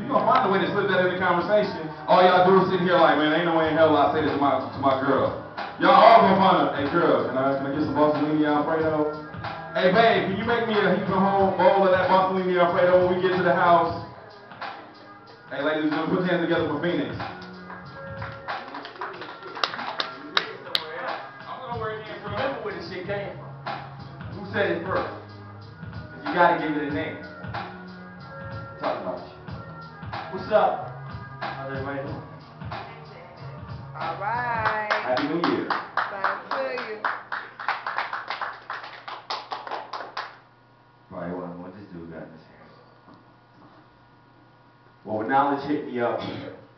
gonna find a way to slip that in the conversation. All y'all do is sit here like, man, ain't no way in hell I say this to my girl. Y'all all gonna find her. Hey girl, can I get some Barcelona Alfredo? Hey babe, can you make me a heaping whole bowl of that Barcelona Alfredo when we get to the house? Hey ladies and gentlemen, put your hands together for Phoenix. I'm gonna work in. Remember where this shit came from. Who said it first? Cause you gotta give it a name. Talk about you. What's up? How's everybody doing? All right. Happy New Year. Thank you. Probably wondering what this dude got in his hand. Well, when Knowledge hit me up on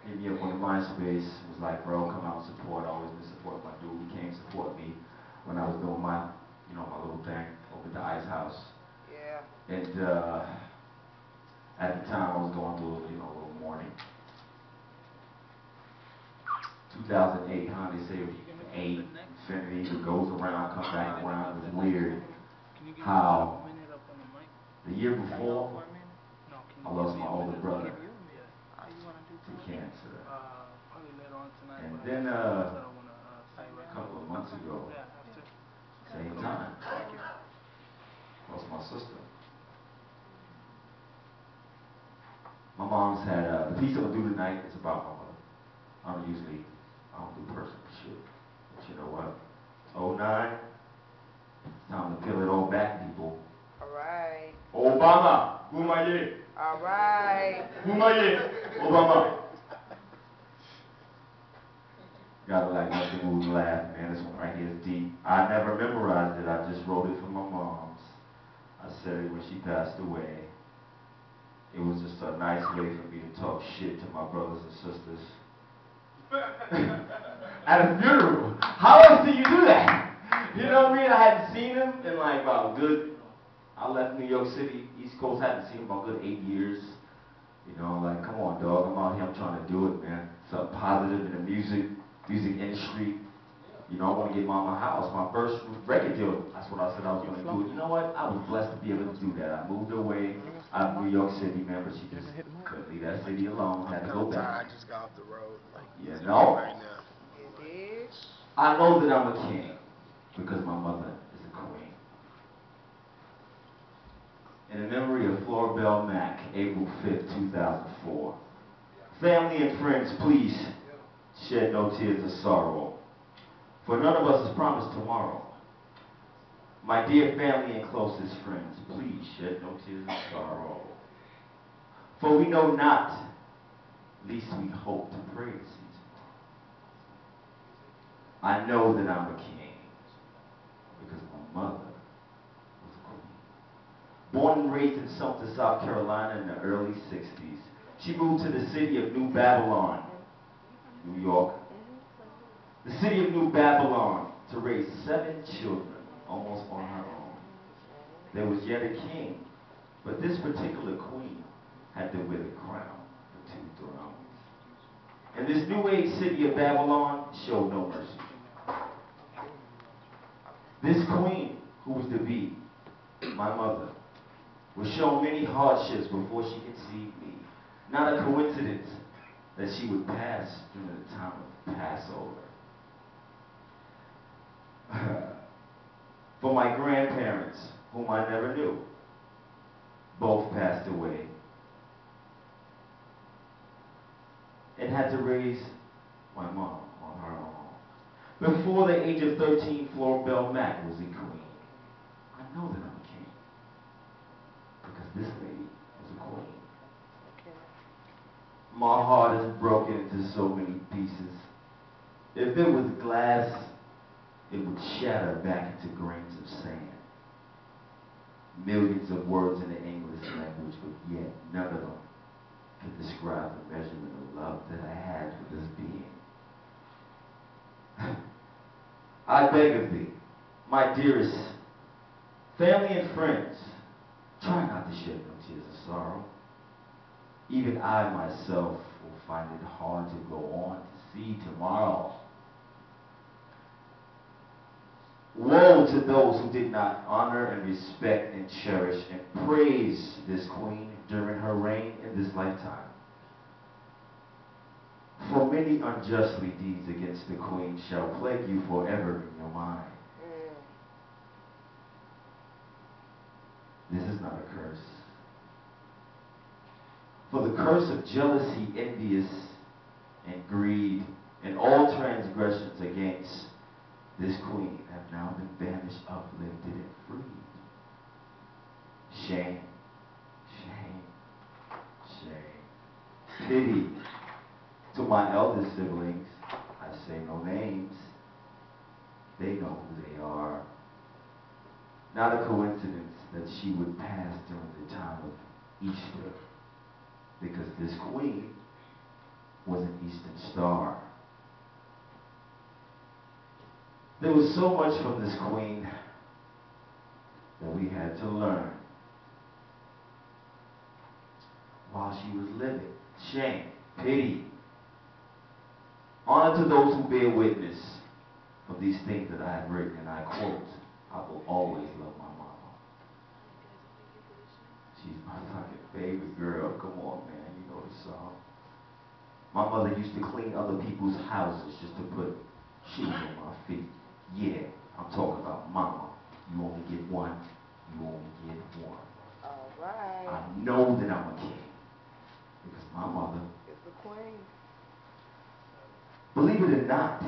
the MySpace, was like, bro, come out and support. Always been supporting my dude. He came support me when I was doing my, my little thing over at the Ice House. Yeah. And at the time, I was going through, a little mourning. 2008, Honda Civic 8, Infinity, it goes around, comes back around. It was weird how the year before, I lost my older brother to cancer. And then a couple of months ago, same time, lost my sister. My mom's had the piece I'm gonna do tonight is about my mother. I don't do personal shit. But you know what? 09, it's time to peel it all back, people. Alright. Obama, Gumaye. Alright. Gumaye, Obama. Gotta like let the mood laugh, man. This one right here is deep. I never memorized it. I just wrote it for my mom's. I said it when she passed away. It was just a nice way for me to talk shit to my brothers and sisters. At a funeral. How else do you do that? You know what I mean? I hadn't seen him in like about I left New York City, East Coast, I hadn't seen him about a good 8 years. Like, come on, dog, I'm out here, I'm trying to do it, man. Something positive in the music industry. I want to get Mama a house, my first record deal. That's what I said I was going to do. You know what? I was blessed to be able to do that. I moved away out of New York City, man, but she just couldn't leave that city alone. Had to go back. I just got off the road. Right It is. I know that I'm a king because my mother is a queen. In the memory of Floribel Mack, April 5th, 2004. Family and friends, please shed no tears of sorrow. For none of us is promised tomorrow. My dear family and closest friends, please shed no tears of sorrow. For we know not, least we hope to pray to see tomorrow. I know that I'm a king because my mother was a queen. Born and raised in Sumter, South Carolina in the early 60s, she moved to the city of New Babylon, New York. The city of New Babylon to raise 7 children, almost on her own. There was yet a king, but this particular queen had to wear the crown for 2 thrones. And this new age city of Babylon showed no mercy. This queen, who was to be my mother, was shown many hardships before she conceived me. Not a coincidence that she would pass during the time of Passover. For my grandparents, whom I never knew, both passed away, and had to raise my mom on her own. Before the age of 13, Floribel Mack was a queen. I know that I'm a king because this lady was a queen. Okay. My heart is broken into so many pieces. If it was glass, it would shatter back into grains of sand. Millions of words in the English language, but yet none of them could describe the measurement of love that I had for this being. I beg of thee, my dearest family and friends, try not to shed no tears of sorrow. Even I myself will find it hard to go on to see tomorrow. Woe to those who did not honor and respect and cherish and praise this queen during her reign in this lifetime. For many unjustly deeds against the queen shall plague you forever in your mind. This is not a curse. For the curse of jealousy, envious, and greed, and all transgressions against this queen have now been banished, uplifted, and freed. Shame, shame, shame. Pity to my elder siblings. I say no names. They know who they are. Not a coincidence that she would pass during the time of Easter, because this queen was an Eastern star. There was so much from this queen that we had to learn while she was living. Shame, pity, honor to those who bear witness of these things that I have written, and I quote, I will always love my mama. She's my fucking favorite girl. Come on, man, you know the song. My mother used to clean other people's houses just to put shoes on my feet. Yeah, I'm talking about mama. You only get one. You only get one. All right. I know that I'm a king because my mother is the queen. Believe it or not,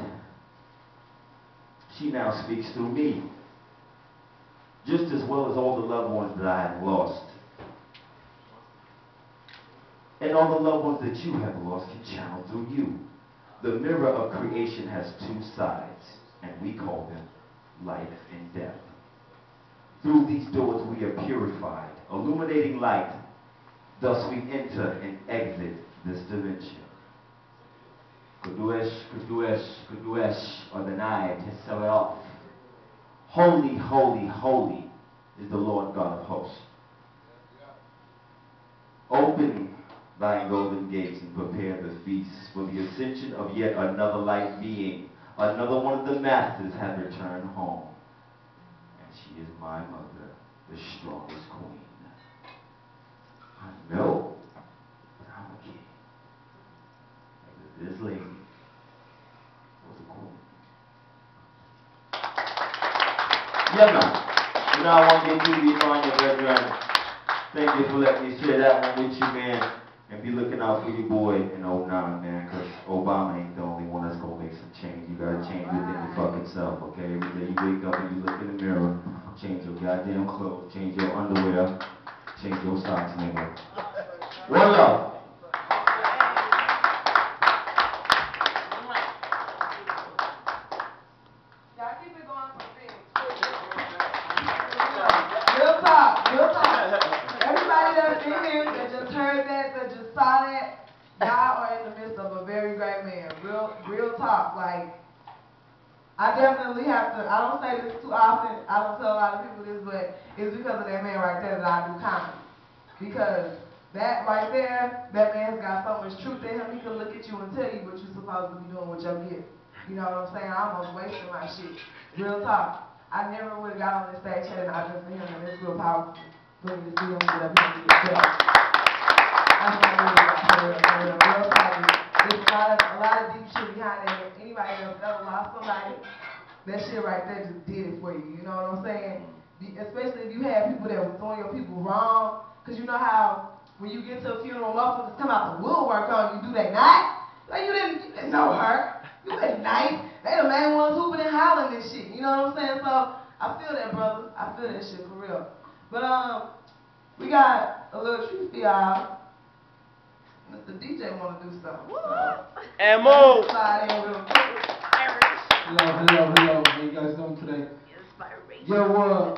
she now speaks through me, just as well as all the loved ones that I have lost. And all the loved ones that you have lost can channel through you. The mirror of creation has two sides, and we call them life and death. Through these doors we are purified, illuminating light. Thus we enter and exit this dimension. Kuduesh, Kuduesh, Kuduesh, or the night has set it off. Holy, holy, holy is the Lord God of hosts. Open thy golden gates and prepare the feast for the ascension of yet another light being. Another one of the masters have returned home. And she is my mother, the strongest queen. I know, but I'm a king. This lady was a queen. Yeah, man. You know, I want to get to you on your brethren. Thank you for letting me share that one with you, man. And be looking out for your boy in '09, man, because Obama ain't the only one that's going to make some change. You got to change within your fucking self, okay? Every day you wake up and you look in the mirror, change your goddamn clothes, change your underwear, change your socks, nigga. One love. Real talk, real talk. Everybody that's in here that just heard that just saw that, y'all are in the midst of a very great man. Real talk. Like, I definitely have to, I don't say this too often, I don't tell a lot of people this, but it's because of that man right there that I do comedy. Because that right there, that man's got so much truth in him, he can look at you and tell you what you're supposed to be doing with your gift. You know what I'm saying? I almost wasted my shit. Real talk. I never would have got on this stage had it not been for him, and it's real powerful for me to see him get up here and get better. That's what I really got for real. Real talk. There's a lot of deep shit behind it. Anybody else ever lost somebody, that shit right there just did it for you. You know what I'm saying? Especially if you had people that was doing your people wrong. Because you know how when you get to a funeral, motherfuckers come out the woodwork on you, do they not? Like, you didn't know her. You wasn't nice. They the main ones hooping and hollering and shit. You know what I'm saying? So, I feel that, brother. I feel that shit for real. But, we got a little treat for y'all. Mr. DJ want to do something. So, and move. slide in real quick. Hello. How you guys doing today? Yo,